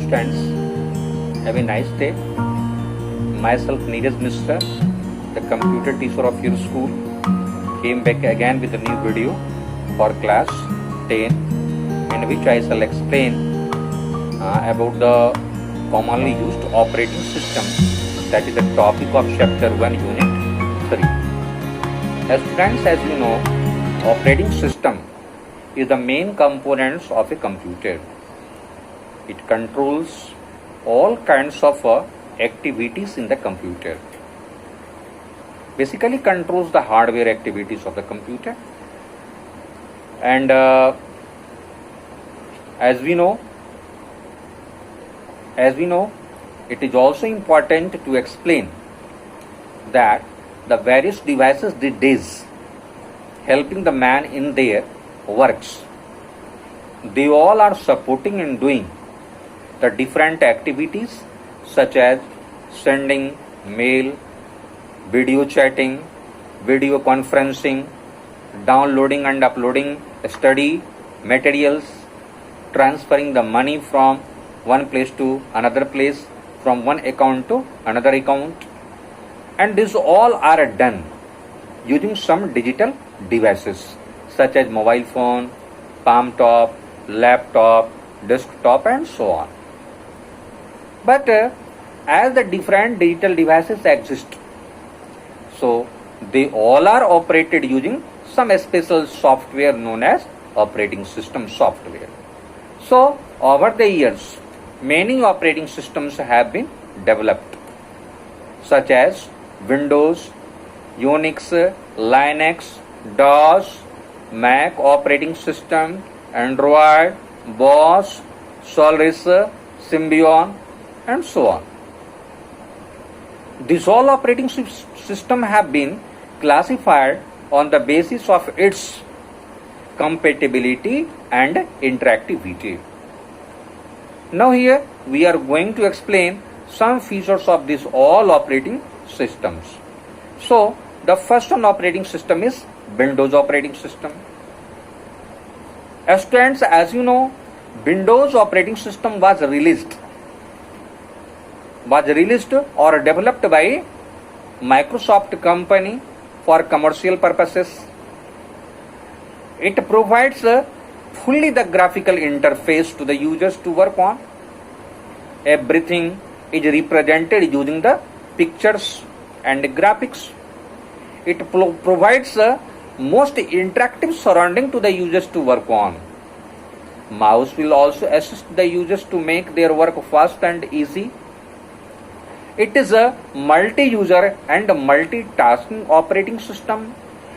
students, have a nice day. Myself Neeraj Mishra, the computer teacher of your school, came back again with a new video for class 10, in which I shall explain about the commonly used operating system, that is the topic of chapter 1 unit 3. As students, as you know, operating system is the main components of a computer. It controls all kinds of activities in the computer. Basically controls the hardware activities of the computer. And as we know, it is also important to explain that the various devices these days helping the man in their works, they all are supporting and doing the different activities such as sending mail, video chatting, video conferencing, downloading and uploading study materials, transferring the money from one place to another place, from one account to another account, and these all are done using some digital devices such as mobile phone, palm top, laptop, desktop and so on. But as the different digital devices exist, so they all are operated using some special software known as operating system software. So over the years, many operating systems have been developed, such as Windows, Unix, Linux, DOS, Mac operating system, Android, BOS, Solaris, Symbian and so on. These all operating systems have been classified on the basis of its compatibility and interactivity. Now here we are going to explain some features of these all operating systems. So the first one operating system is Windows operating system. As students, as you know, Windows operating system was released or developed by Microsoft company for commercial purposes. It provides fully the graphical interface to the users to work on. Everything is represented using the pictures and graphics. It provides most interactive surrounding to the users to work on. Mouse will also assist the users to make their work fast and easy. It is a multi-user and multitasking operating system.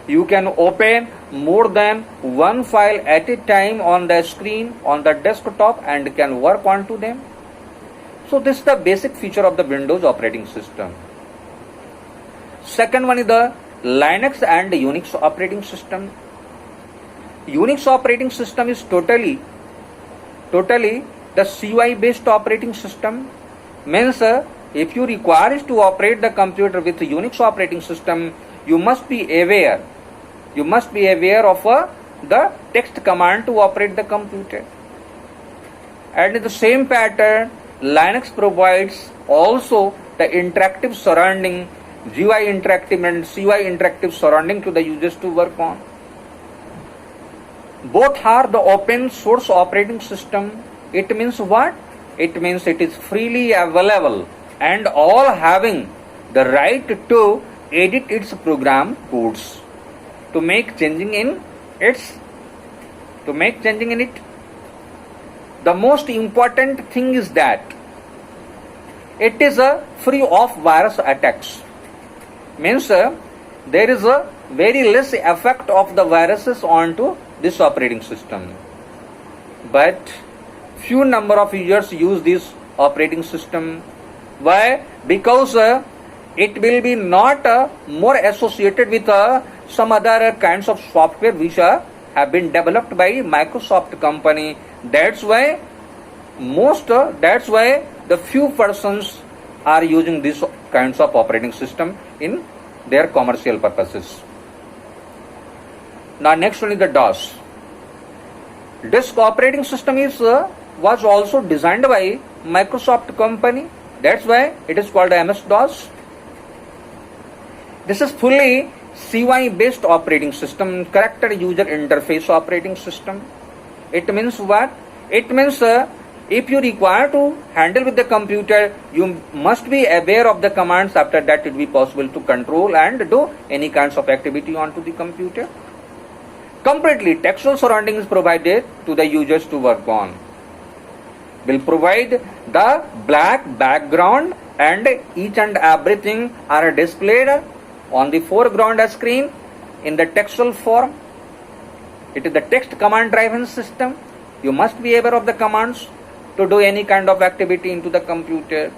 You can open more than one file at a time on the screen on the desktop and can work onto them. So this is the basic feature of the Windows operating system. Second one is the Linux and Unix operating system. Unix operating system is totally the CUI based operating system. Means if you require to operate the computer with Unix operating system, you must be aware of the text command to operate the computer. And in the same pattern, Linux provides also the interactive surrounding, GUI interactive and CUI interactive surrounding to the users to work on. Both are the open source operating system. It means what? It means it is freely available and all having the right to edit its program codes, to make changing in it. The most important thing is that it is free of virus attacks. Means there is a very less effect of the viruses onto this operating system. But few number of users use this operating system. Why? Because it will be not more associated with some other kinds of software which have been developed by Microsoft company. That's why the few persons are using these kinds of operating system in their commercial purposes. Now next one is the DOS. Disk operating system is was also designed by Microsoft company. That's why it is called MS-DOS. This is fully CY based operating system, character user interface operating system. It means what? It means if you require to handle with the computer, you must be aware of the commands. After that, it will be possible to control and do any kinds of activity onto the computer. Completely textual surrounding is provided to the users to work on. Will provide the black background and each and everything are displayed on the foreground screen in the textual form. It is the text command driven system. You must be aware of the commands to do any kind of activity into the computer.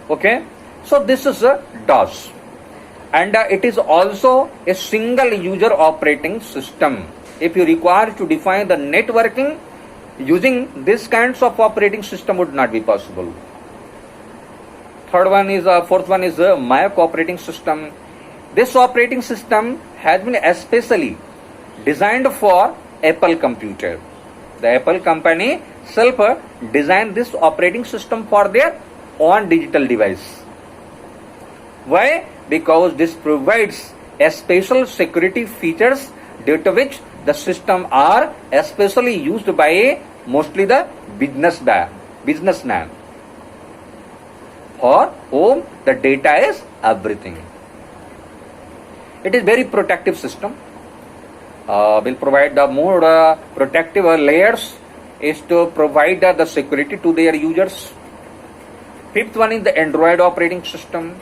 Okay, so this is a DOS, and it is also a single user operating system. If you require to define the networking using this kinds of operating system would not be possible. Fourth one is Mac operating system. This operating system has been especially designed for Apple computer. The Apple company self designed this operating system for their own digital device. Why? Because this provides a special security features due to which the system are especially used by mostly the businessman. For whom the data is everything. It is very protective system. Will provide the more protective layers is to provide the security to their users. Fifth one is the Android operating system.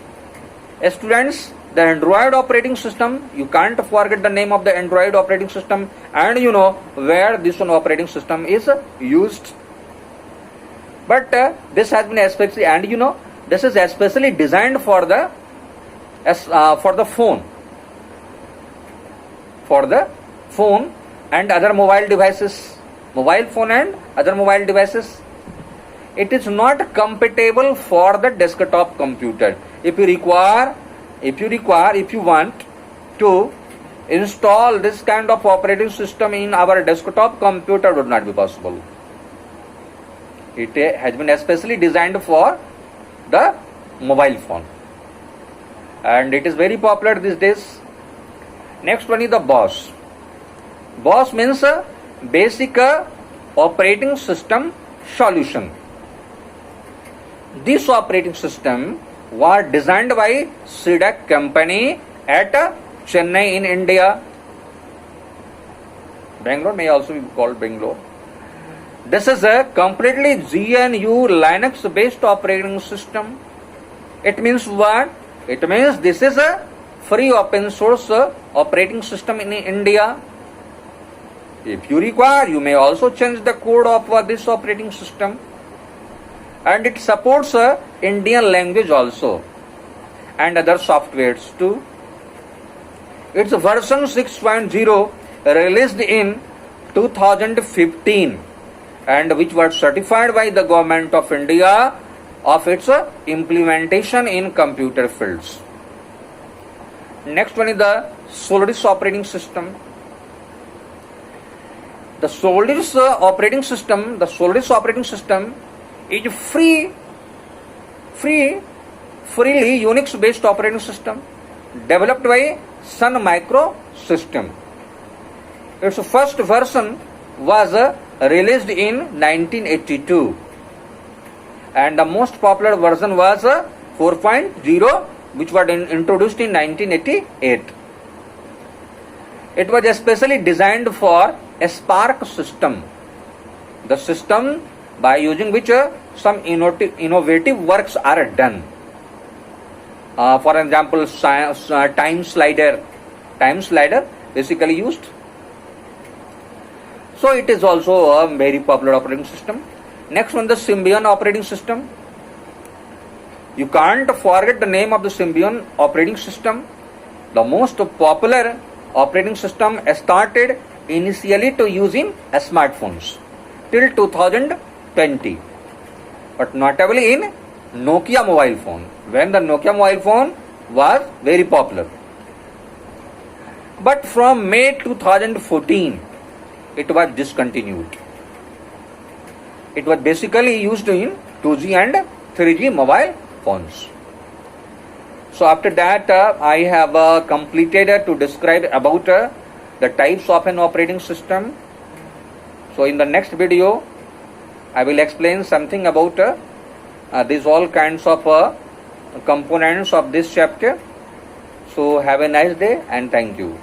Students, the Android operating system, you can't forget the name of the Android operating system, and you know where this one operating system is used. But this has been especially, and you know, this is especially designed for the phone and other mobile devices. Mobile phone and other mobile devices. It is not compatible for the desktop computer. If you want to install this kind of operating system in our desktop computer, would not be possible. It has been especially designed for the mobile phone, and it is very popular these days. Next one is the BOS. BOS means basic operating system solution. This operating system was designed by CDEC company at Chennai in India. Bangalore may also be called Bangalore. This is a completely GNU Linux based operating system. It means what? It means this is a free open source operating system in India. If you require, you may also change the code of this operating system. And it supports Indian language also and other softwares too. Its version 6.0 released in 2015 and which was certified by the Government of India of its implementation in computer fields. Next one is the Solaris operating system. The Solaris operating system is freely Unix based operating system developed by Sun Microsystem. Its first version was released in 1982 and the most popular version was 4.0 which was introduced in 1988. It was especially designed for a SPARC system, the system by using which some innovative works are done. For example, time slider basically used. So it is also a very popular operating system. Next one, the Symbian operating system. You can't forget the name of the Symbian operating system. The most popular operating system started initially to use in smartphones till 2020, but notably in Nokia mobile phone, when the Nokia mobile phone was very popular. But from May 2014, it was discontinued. It was basically used in 2G and 3G mobile phones. So after that, I have completed to describe about the types of an operating system. So in the next video, I will explain something about these all kinds of components of this chapter. So have a nice day and thank you.